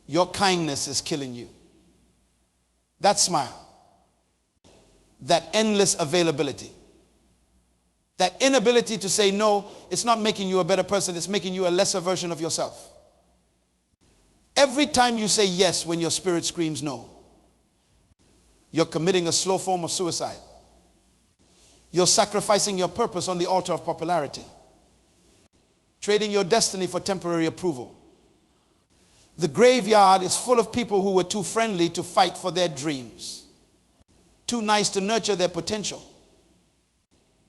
Your kindness is killing you. That smile, that endless availability, that inability to say no, it's not making you a better person, it's making you a lesser version of yourself. Every time you say yes when your spirit screams no, you're committing a slow form of suicide. You're sacrificing your purpose on the altar of popularity, trading your destiny for temporary approval. The graveyard is full of people who were too friendly to fight for their dreams, too nice to nurture their potential,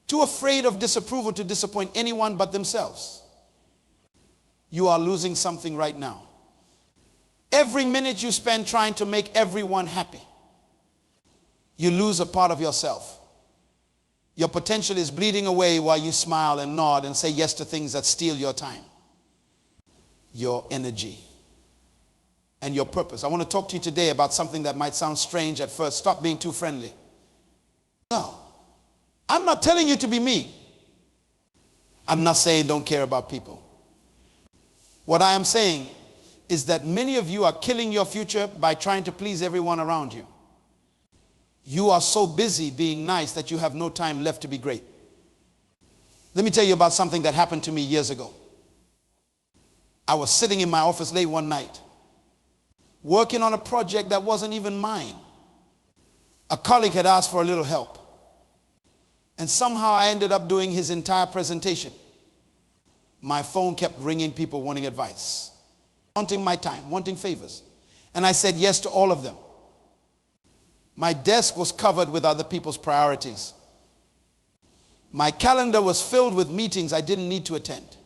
too afraid of disapproval to disappoint anyone but themselves. You are losing something right now. Every minute you spend trying to make everyone happy, you lose a part of yourself. Your potential is bleeding away while you smile and nod and say yes to things that steal your time, your energy, and your purpose. I want to talk to you today about something that might sound strange at first. Stop being too friendly. No, I'm not telling you to be me. I'm not saying don't care about people. What I am saying is that many of you are killing your future by trying to please everyone around you. You are so busy being nice that you have no time left to be great. Let me tell you about something that happened to me years ago. I was sitting in my office late one night, working on a project that wasn't even mine. A colleague had asked for a little help, and somehow I ended up doing his entire presentation. My phone kept ringing, people wanting advice, wanting my time, wanting favors. And I said yes to all of them. My desk was covered with other people's priorities. My calendar was filled with meetings I didn't need to attend.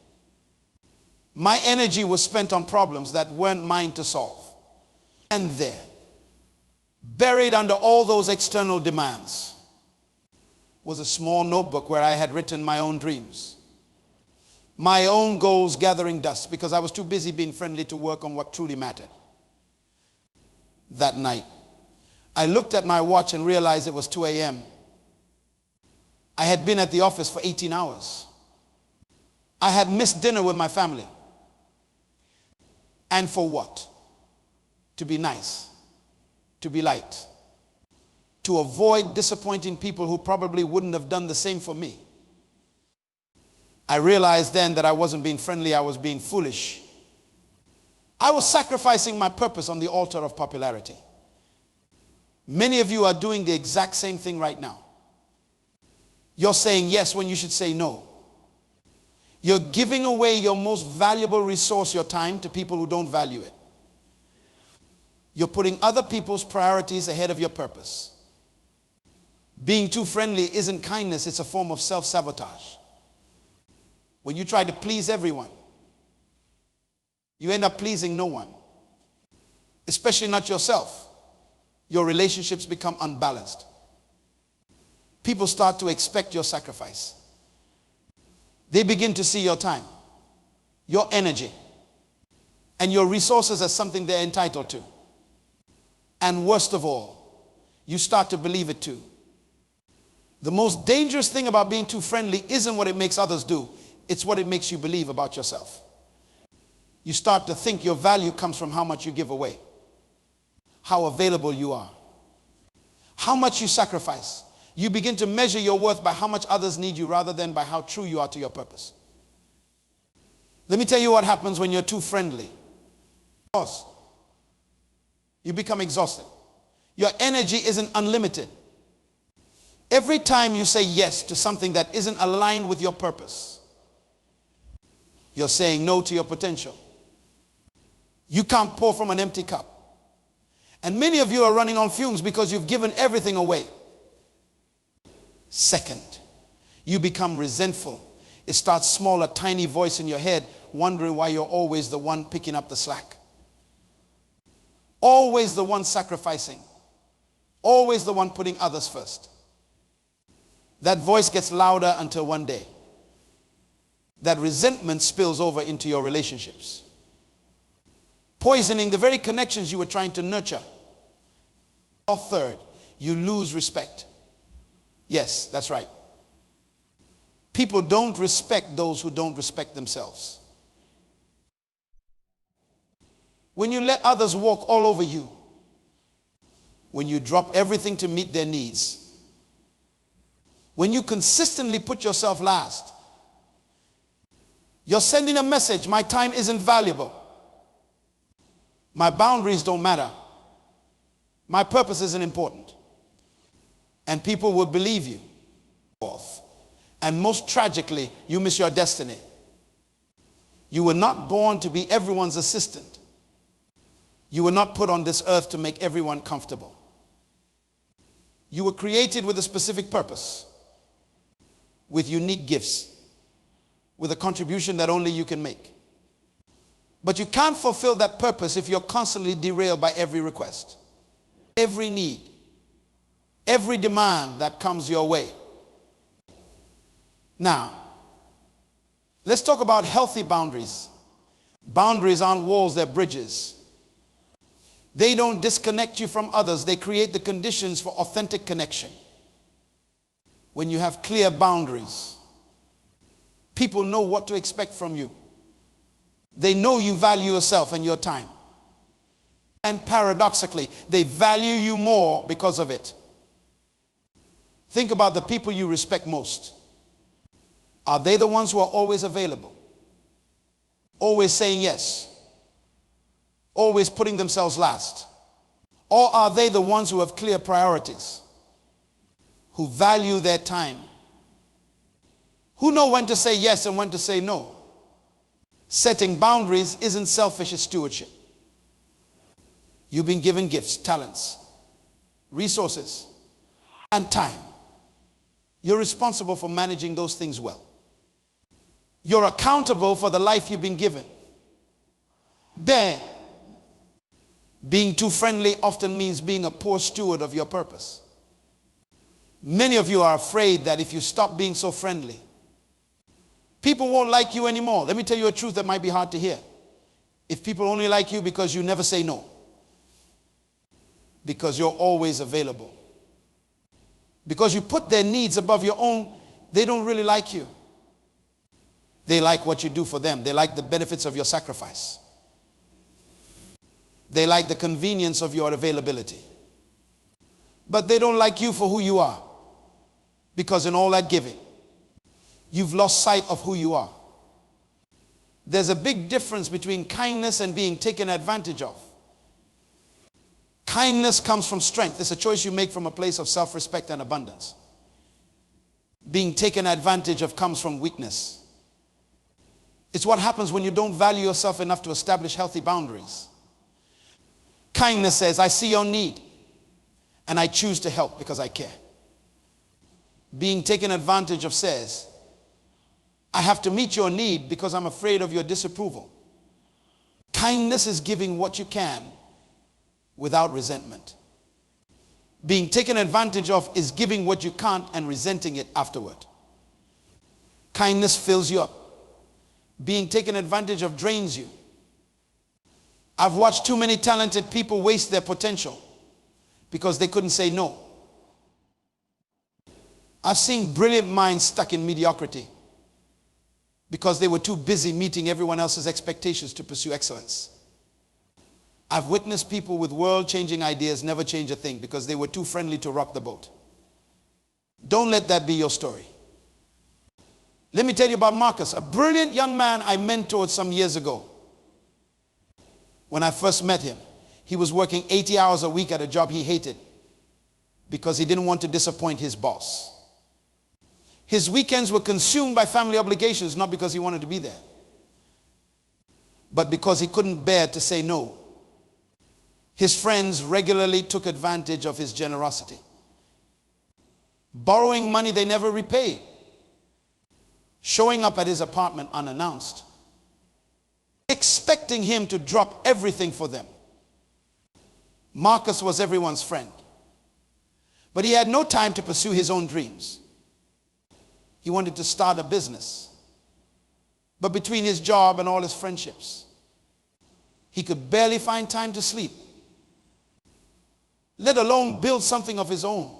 My energy was spent on problems that weren't mine to solve. And there, buried under all those external demands, was a small notebook where I had written my own dreams, my own goals gathering dust, because I was too busy being friendly to work on what truly mattered. That night, I looked at my watch and realized it was 2 a.m. I had been at the office for 18 hours. I had missed dinner with my family. And for what? To be nice, to be light, to avoid disappointing people who probably wouldn't have done the same for me. I realized then that I wasn't being friendly, I was being foolish. I was sacrificing my purpose on the altar of popularity. Many of you are doing the exact same thing right now. You're saying yes when you should say no. You're giving away your most valuable resource, your time, to people who don't value it. You're putting other people's priorities ahead of your purpose. Being too friendly isn't kindness, it's a form of self-sabotage. When you try to please everyone, you end up pleasing no one, especially not yourself. Your relationships become unbalanced. People start to expect your sacrifice. They begin to see your time, your energy, and your resources as something they're entitled to. And worst of all, you start to believe it too. The most dangerous thing about being too friendly isn't what it makes others do. It's what it makes you believe about yourself. You start to think your value comes from how much you give away, how available you are, how much you sacrifice. You begin to measure your worth by how much others need you rather than by how true you are to your purpose. Let me tell you what happens when you're too friendly. You become exhausted. Your energy isn't unlimited. Every time you say yes to something that isn't aligned with your purpose, you're saying no to your potential. You can't pour from an empty cup. And many of you are running on fumes because you've given everything away. Second, you become resentful. It starts small, a tiny voice in your head wondering why you're always the one picking up the slack. Always the one sacrificing. Always the one putting others first. That voice gets louder until one day that resentment spills over into your relationships, poisoning the very connections you were trying to nurture. Or third, you lose respect. Yes, that's right. People don't respect those who don't respect themselves. when you let others walk all over you, when you drop everything to meet their needs, when you consistently put yourself last, you're sending a message: my time isn't valuable. My boundaries don't matter. My purpose isn't important. And people will believe you. And most tragically, you miss your destiny. You were not born to be everyone's assistant. You were not put on this earth to make everyone comfortable. You were created with a specific purpose, with unique gifts, with a contribution that only you can make. But you can't fulfill that purpose if you're constantly derailed by every request, every need, every demand that comes your way. Now, let's talk about healthy boundaries. Boundaries aren't walls, they're bridges. They don't disconnect you from others. They create the conditions for authentic connection. When you have clear boundaries, people know what to expect from you. They know you value yourself and your time. And paradoxically, they value you more because of it. Think about the people you respect most. Are they the ones who are always available? Always saying yes? Always putting themselves last? Or are they the ones who have clear priorities? Who value their time? Who know when to say yes and when to say no? Setting boundaries isn't selfish, it's stewardship. You've been given gifts, talents, resources, and time. You're responsible for managing those things well. You're accountable for the life you've been given. Being too friendly often means being a poor steward of your purpose. Many of you are afraid that if you stop being so friendly, people won't like you anymore. Let me tell you a truth that might be hard to hear. If people only like you because you never say no, because you're always available, because you put their needs above your own, they don't really like you. They like what you do for them. They like the benefits of your sacrifice. They like the convenience of your availability. But they don't like you for who you are. Because in all that giving, you've lost sight of who you are. There's a big difference between kindness and being taken advantage of. Kindness comes from strength. It's a choice you make from a place of self-respect and abundance. Being taken advantage of comes from weakness. It's what happens when you don't value yourself enough to establish healthy boundaries. Kindness says, I see your need and I choose to help because I care. Being taken advantage of says, I have to meet your need because I'm afraid of your disapproval. Kindness is giving what you can without resentment. Being taken advantage of is giving what you can't and resenting it afterward. Kindness fills you up. Being taken advantage of drains you. I've watched too many talented people waste their potential because they couldn't say no. I've seen brilliant minds stuck in mediocrity because they were too busy meeting everyone else's expectations to pursue excellence. I've witnessed people with world-changing ideas never change a thing because they were too friendly to rock the boat. Don't let that be your story. Let me tell you about Marcus, a brilliant young man I mentored some years ago. When I first met him, he was working 80 hours a week at a job he hated because he didn't want to disappoint his boss. His weekends were consumed by family obligations, not because he wanted to be there, but because he couldn't bear to say no. His friends regularly took advantage of his generosity, borrowing money they never repaid, showing up at his apartment unannounced, expecting him to drop everything for them. Marcus was everyone's friend, but he had no time to pursue his own dreams. He wanted to start a business, but between his job and all his friendships, he could barely find time to sleep, let alone build something of his own.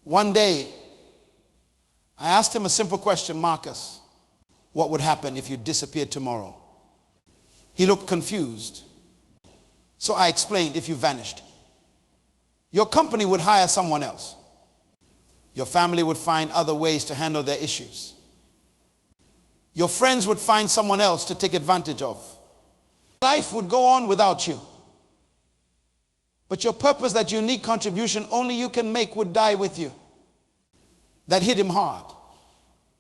One day, I asked him a simple question, Marcus, what would happen if you disappeared tomorrow? He looked confused. So I explained, if you vanished, your company would hire someone else. Your family would find other ways to handle their issues. Your friends would find someone else to take advantage of. Life would go on without you. But your purpose, that unique contribution only you can make, would die with you. That hit him hard.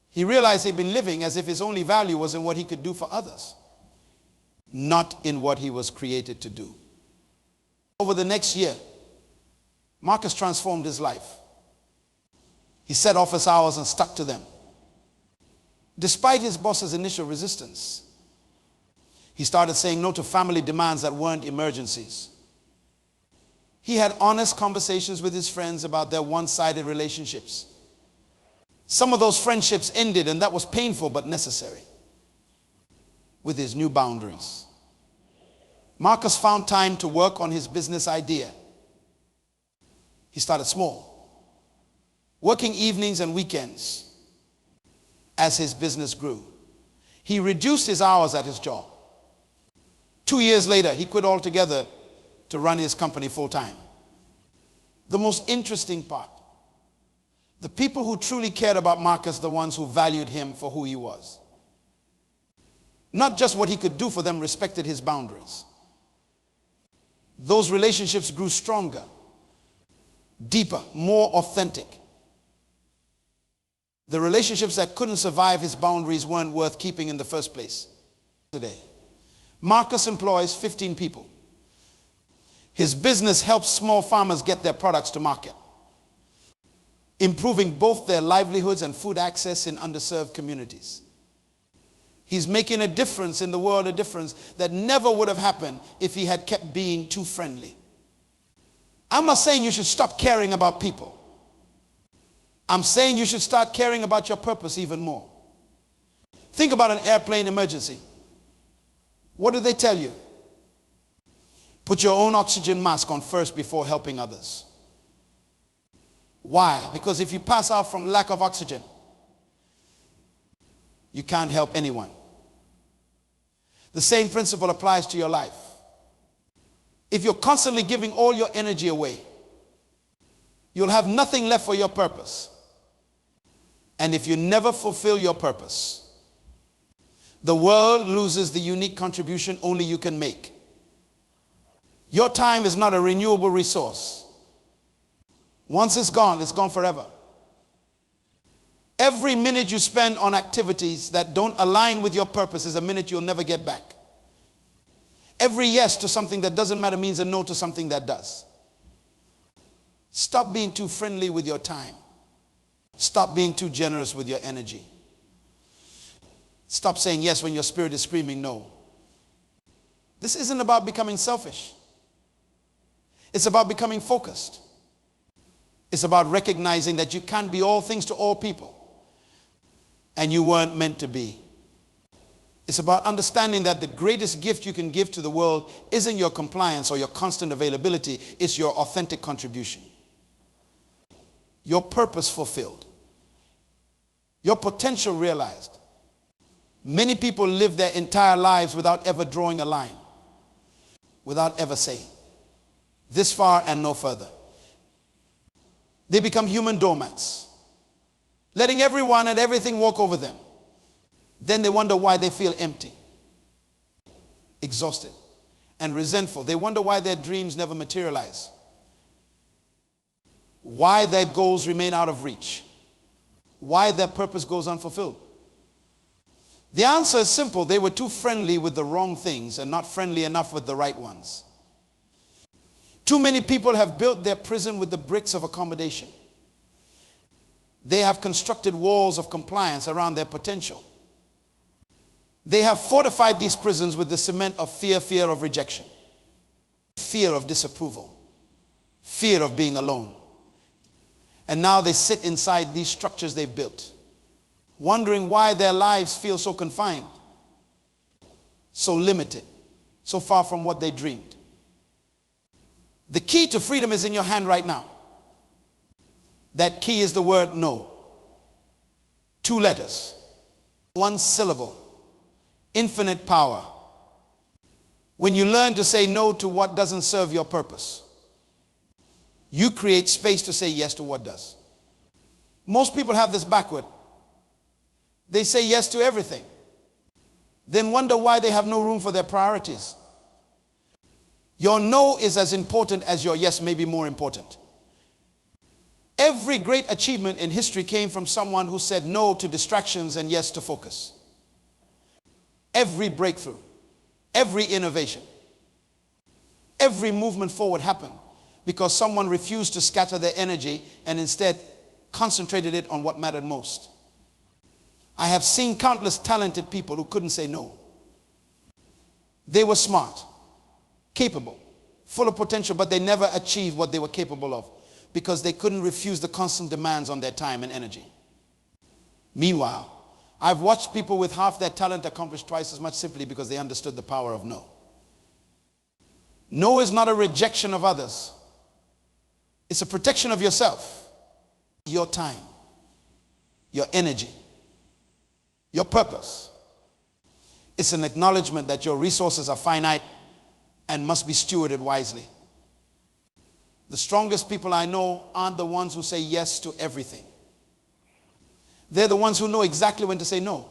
He realized he'd been living as if his only value was in what he could do for others, not in what he was created to do. Over the next year, Marcus transformed his life. He set office hours and stuck to them. Despite his boss's initial resistance, he started saying no to family demands that weren't emergencies. He had honest conversations with his friends about their one-sided relationships. Some of those friendships ended, and that was painful but necessary. With his new boundaries, Marcus found time to work on his business idea. He started small, working evenings and weekends. As his business grew, he reduced his hours at his job. 2 years later, he quit altogether to run his company full-time. The most interesting part, the people who truly cared about Marcus, the ones who valued him for who he was. Not just what he could do for them, respected his boundaries. Those relationships grew stronger, deeper, more authentic. The relationships that couldn't survive his boundaries weren't worth keeping in the first place. Today, Marcus employs 15 people. His business helps small farmers get their products to market, improving both their livelihoods and food access in underserved communities. He's making a difference in the world, a difference that never would have happened if he had kept being too friendly. I'm not saying you should stop caring about people. I'm saying you should start caring about your purpose even more. Think about an airplane emergency. What do they tell you? Put your own oxygen mask on first before helping others. Why? Because if you pass out from lack of oxygen, you can't help anyone. The same principle applies to your life. If you're constantly giving all your energy away, you'll have nothing left for your purpose. And if you never fulfill your purpose, the world loses the unique contribution only you can make. Your time is not a renewable resource. Once it's gone forever. Every minute you spend on activities that don't align with your purpose is a minute you'll never get back. Every yes to something that doesn't matter means a no to something that does. Stop being too friendly with your time. Stop being too generous with your energy. Stop saying yes when your spirit is screaming no. This isn't about becoming selfish. It's about becoming focused. It's about recognizing that you can't be all things to all people. And you weren't meant to be. It's about understanding that the greatest gift you can give to the world isn't your compliance or your constant availability. It's your authentic contribution. Your purpose fulfilled. Your potential realized. Many people live their entire lives without ever drawing a line. Without ever saying, this far and no further. They become human doormats, letting everyone and everything walk over them. Then they wonder why they feel empty, exhausted, and resentful. They wonder why their dreams never materialize, why their goals remain out of reach, why their purpose goes unfulfilled. The answer is simple. They were too friendly with the wrong things and not friendly enough with the right ones. Too many people have built their prison with the bricks of accommodation. They have constructed walls of compliance around their potential. They have fortified these prisons with the cement of fear, fear of rejection, fear of disapproval, fear of being alone. And now they sit inside these structures they've built, wondering why their lives feel so confined, so limited, so far from what they dreamed. The key to freedom is in your hand right now. That key is the word no. 2 letters, 1 syllable, infinite power. When you learn to say no to what doesn't serve your purpose, you create space to say yes to what does. Most people have this backward. They say yes to everything. Then wonder why they have no room for their priorities. Your no is as important as your yes, maybe more important. Every great achievement in history came from someone who said no to distractions and yes to focus. Every breakthrough, every innovation, every movement forward happened because someone refused to scatter their energy and instead concentrated it on what mattered most. I have seen countless talented people who couldn't say no. They were smart, capable, full of potential, but they never achieved what they were capable of because they couldn't refuse the constant demands on their time and energy. Meanwhile, I've watched people with half their talent accomplish twice as much simply because they understood the power of no. No is not a rejection of others. It's a protection of yourself, your time, your energy, your purpose. It's an acknowledgement that your resources are finite and must be stewarded wisely. The strongest people I know aren't the ones who say yes to everything. They're the ones who know exactly when to say no.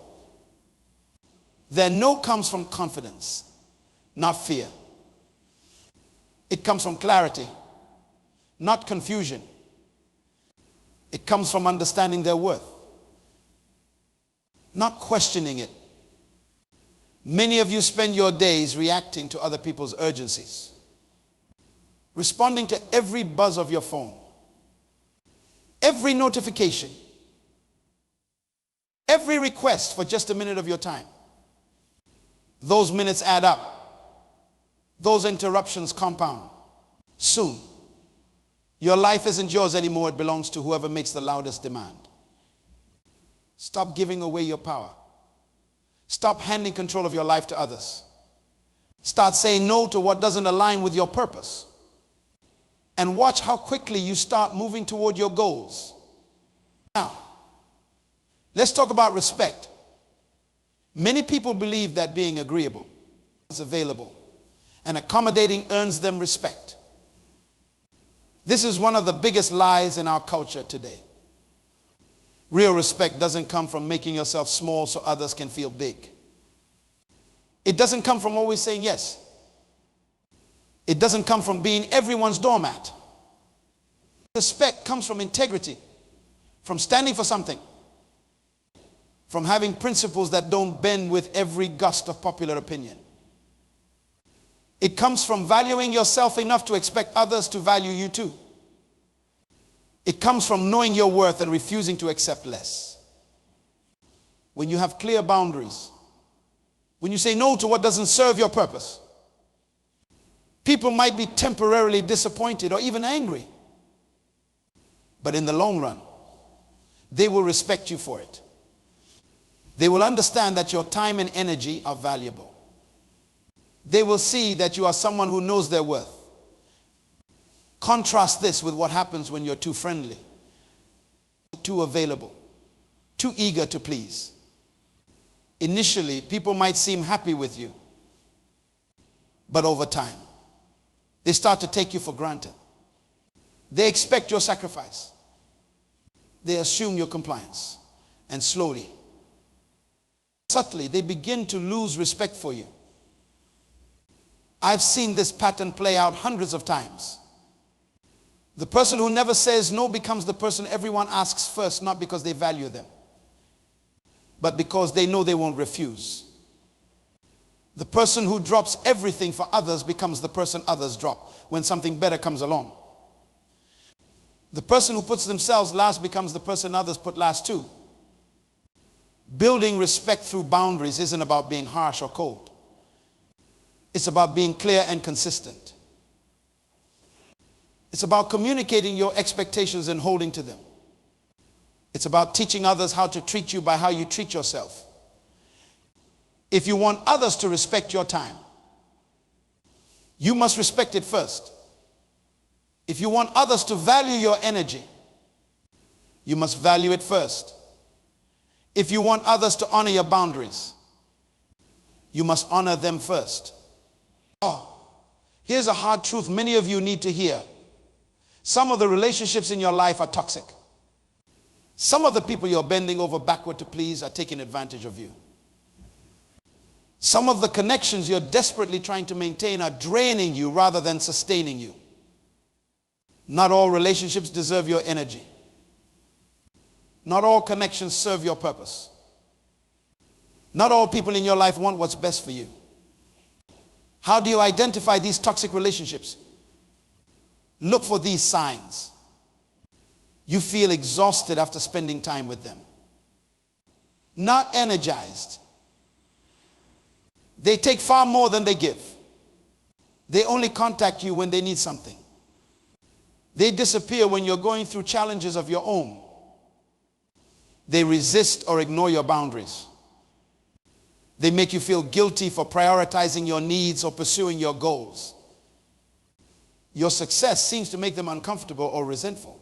Their no comes from confidence, not fear. It comes from clarity, not confusion. It comes from understanding their worth, not questioning it. Many of you spend your days reacting to other people's urgencies, responding to every buzz of your phone, every notification, every request for just a minute of your time. Those minutes add up. Those interruptions compound. Soon, your life isn't yours anymore. It belongs to whoever makes the loudest demand. Stop giving away your power. Stop handing control of your life to others. Start saying no to what doesn't align with your purpose. And watch how quickly you start moving toward your goals. Now, let's talk about respect. Many people believe that being agreeable is available and accommodating earns them respect. This is one of the biggest lies in our culture today. Real respect doesn't come from making yourself small so others can feel big. It doesn't come from always saying yes. It doesn't come from being everyone's doormat. Respect comes from integrity, from standing for something, from having principles that don't bend with every gust of popular opinion. It comes from valuing yourself enough to expect others to value you too. It comes from knowing your worth and refusing to accept less. When you have clear boundaries, when you say no to what doesn't serve your purpose, people might be temporarily disappointed or even angry. But in the long run, they will respect you for it. They will understand that your time and energy are valuable. They will see that you are someone who knows their worth. Contrast this with what happens when you're too friendly, too available, too eager to please. Initially, people might seem happy with you, but over time, they start to take you for granted. They expect your sacrifice. They assume your compliance. And slowly, subtly, they begin to lose respect for you. I've seen this pattern play out hundreds of times. The person who never says no becomes the person everyone asks first, not because they value them, but because they know they won't refuse. The person who drops everything for others becomes the person others drop when something better comes along. The person who puts themselves last becomes the person others put last too. Building respect through boundaries isn't about being harsh or cold. It's about being clear and consistent. It's about communicating your expectations and holding to them. It's about teaching others how to treat you by how you treat yourself. If you want others to respect your time, you must respect it first. If you want others to value your energy, you must value it first. If you want others to honor your boundaries, you must honor them first. Here's a hard truth many of you need to hear. Some of the relationships in your life are toxic. Some of the people you're bending over backward to please are taking advantage of you. Some of the connections you're desperately trying to maintain are draining you rather than sustaining you. Not all relationships deserve your energy. Not all connections serve your purpose. Not all people in your life want what's best for you. How do you identify these toxic relationships? Look for these signs. You feel exhausted after spending time with them. Not energized. They take far more than they give. They only contact you when they need something. They disappear when you're going through challenges of your own. They resist or ignore your boundaries. They make you feel guilty for prioritizing your needs or pursuing your goals. Your success seems to make them uncomfortable or resentful.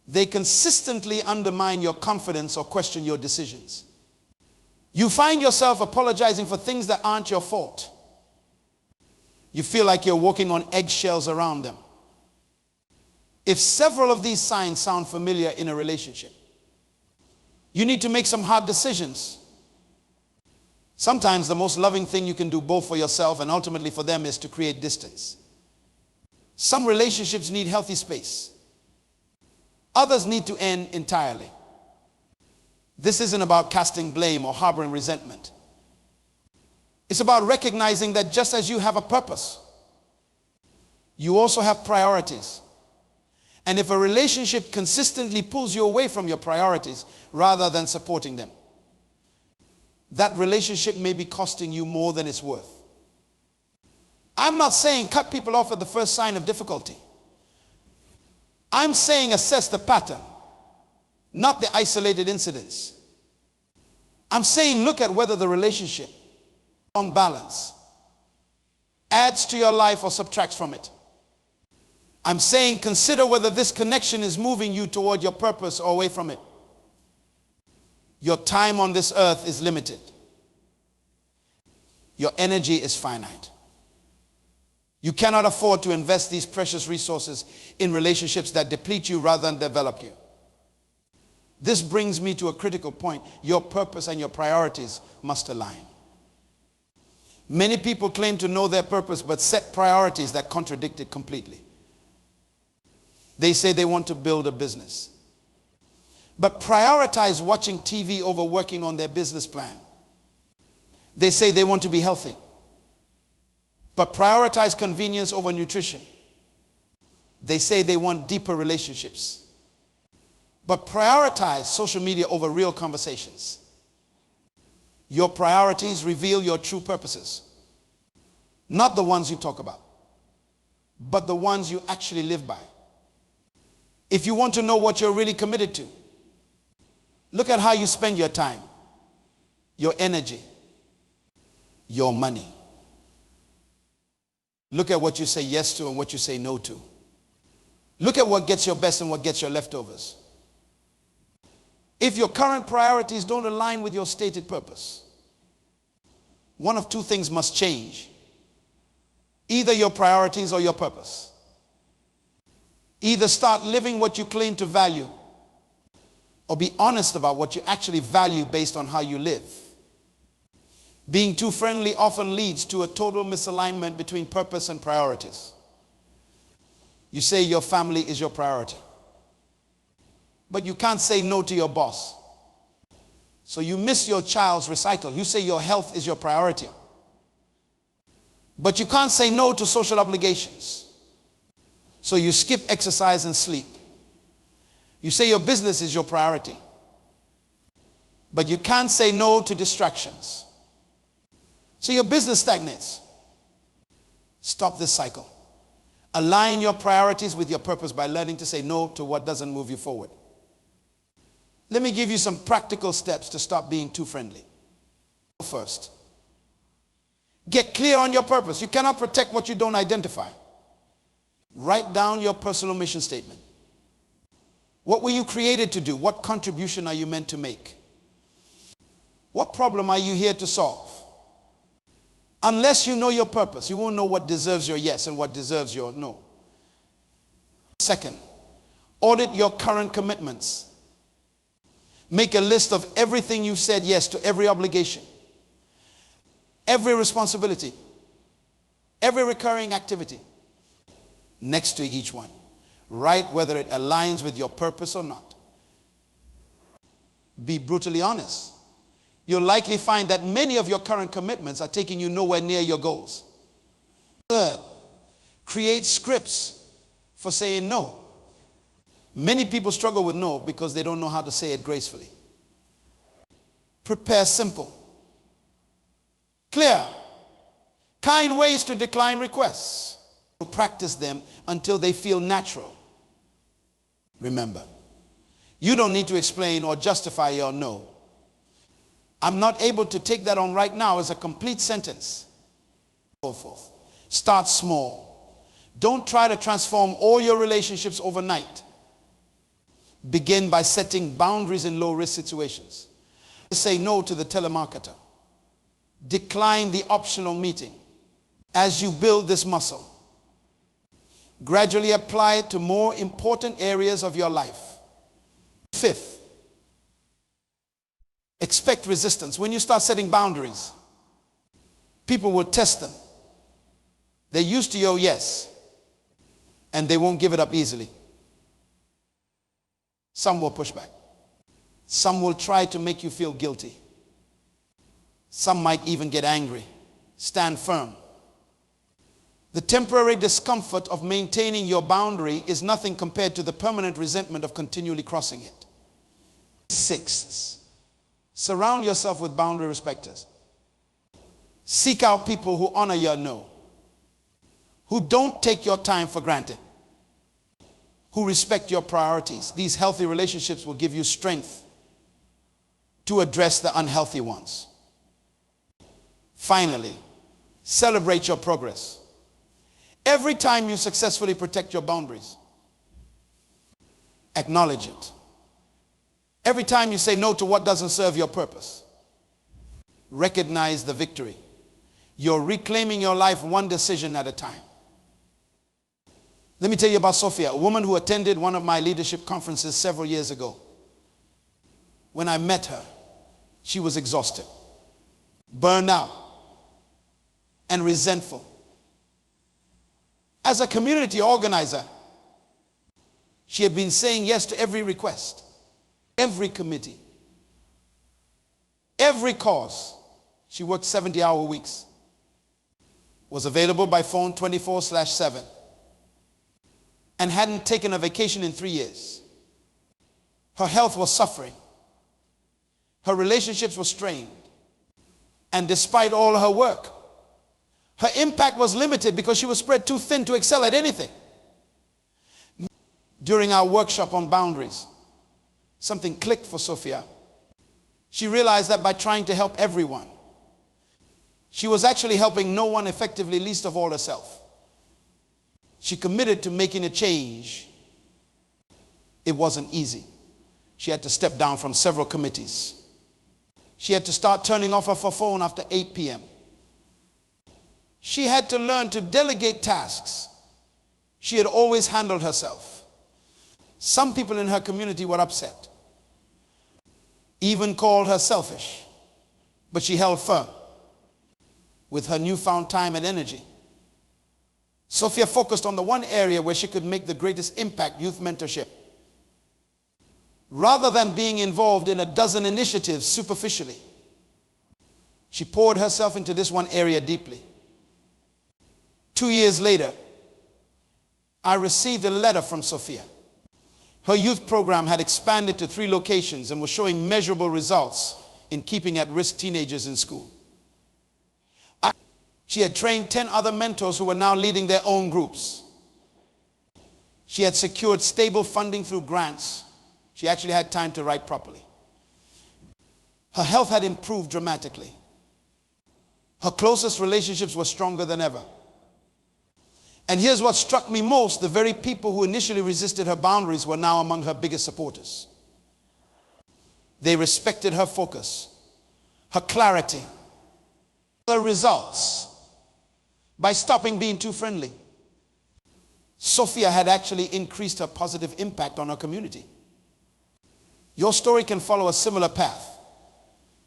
They consistently undermine your confidence or question your decisions. You find yourself apologizing for things that aren't your fault. You feel like you're walking on eggshells around them. If several of these signs sound familiar in a relationship, you need to make some hard decisions. Sometimes the most loving thing you can do both for yourself and ultimately for them is to create distance. Some relationships need healthy space. Others need to end entirely. This isn't about casting blame or harboring resentment. It's about recognizing that just as you have a purpose, you also have priorities. And if a relationship consistently pulls you away from your priorities rather than supporting them, that relationship may be costing you more than it's worth. I'm not saying cut people off at the first sign of difficulty. I'm saying assess the pattern, not the isolated incidents. I'm saying look at whether the relationship, on balance, adds to your life or subtracts from it. I'm saying consider whether this connection is moving you toward your purpose or away from it. Your time on this earth is limited. Your energy is finite. You cannot afford to invest these precious resources in relationships that deplete you rather than develop you. This brings me to a critical point. Your purpose and your priorities must align. Many people claim to know their purpose but set priorities that contradict it completely. They say they want to build a business, but prioritize watching TV over working on their business plan. They say they want to be healthy, but prioritize convenience over nutrition. They say they want deeper relationships, but prioritize social media over real conversations. Your priorities reveal your true purposes, not the ones you talk about, but the ones you actually live by. If you want to know what you're really committed to, look at how you spend your time, your energy, your money. Look at what you say yes to and what you say no to. Look at what gets your best and what gets your leftovers. If your current priorities don't align with your stated purpose, one of two things must change. Either your priorities or your purpose. Either start living what you claim to value, or be honest about what you actually value based on how you live. Being too friendly often leads to a total misalignment between purpose and priorities. You say your family is your priority, but you can't say no to your boss. So you miss your child's recital. You say your health is your priority, but you can't say no to social obligations. So you skip exercise and sleep. You say your business is your priority, but you can't say no to distractions. So your business stagnates. Stop this cycle. Align your priorities with your purpose by learning to say no to what doesn't move you forward. Let me give you some practical steps to stop being too friendly. First, get clear on your purpose. You cannot protect what you don't identify. Write down your personal mission statement. What were you created to do? What contribution are you meant to make? What problem are you here to solve? Unless you know your purpose, you won't know what deserves your yes and what deserves your no. Second, audit your current commitments. Make a list of everything you've said yes to, every obligation, every responsibility, every recurring activity. Next to each one, write whether it aligns with your purpose or not. Be brutally honest. You'll likely find that many of your current commitments are taking you nowhere near your goals. Third, create scripts for saying no. Many people struggle with no because they don't know how to say it gracefully. Prepare simple, clear, kind ways to decline requests. Practice them until they feel natural. Remember, you don't need to explain or justify your no. I'm not able to take that on right now as a complete sentence. So forth. Start small. Don't try to transform all your relationships overnight. Begin by setting boundaries in low-risk situations. Say no to the telemarketer. Decline the optional meeting. As you build this muscle, gradually apply it to more important areas of your life. Fifth, expect resistance. When you start setting boundaries, people will test them. They're used to your yes, and they won't give it up easily. Some will push back. Some will try to make you feel guilty. Some might even get angry. Stand firm. The temporary discomfort of maintaining your boundary is nothing compared to the permanent resentment of continually crossing it. Sixth, surround yourself with boundary respecters. Seek out people who honor your no, who don't take your time for granted, who respect your priorities. These healthy relationships will give you strength to address the unhealthy ones. Finally, celebrate your progress. Every time you successfully protect your boundaries, acknowledge it. Every time you say no to what doesn't serve your purpose, recognize the victory. You're reclaiming your life one decision at a time. Let me tell you about Sophia, a woman who attended one of my leadership conferences several years ago. When I met her, she was exhausted, burned out, and resentful. As a community organizer, she had been saying yes to every request, every committee, every cause. She worked 70-hour weeks, was available by phone 24/7, and hadn't taken a vacation in 3 years. Her health was suffering. Her relationships were strained. And despite all her work, her impact was limited because she was spread too thin to excel at anything. During our workshop on boundaries, something clicked for Sophia. She realized that by trying to help everyone, she was actually helping no one effectively, least of all herself. She committed to making a change. It wasn't easy. She had to step down from several committees. She had to start turning off her phone after 8 p.m. She had to learn to delegate tasks. She had always handled herself. Some people in her community were upset, even called her selfish, but she held firm. With her newfound time and energy, Sophia focused on the one area where she could make the greatest impact: youth mentorship. Rather than being involved in a dozen initiatives superficially, she poured herself into this one area deeply. 2 years later, I received a letter from Sophia. Her youth program had expanded to 3 locations and was showing measurable results in keeping at-risk teenagers in school. She had trained 10 other mentors who were now leading their own groups. She had secured stable funding through grants. She actually had time to write properly. Her health had improved dramatically. Her closest relationships were stronger than ever. And here's what struck me most: the very people who initially resisted her boundaries were now among her biggest supporters. They respected her focus, her clarity, her results. by stopping being too friendly. Sophia had actually increased her positive impact on her community. Your story can follow a similar path.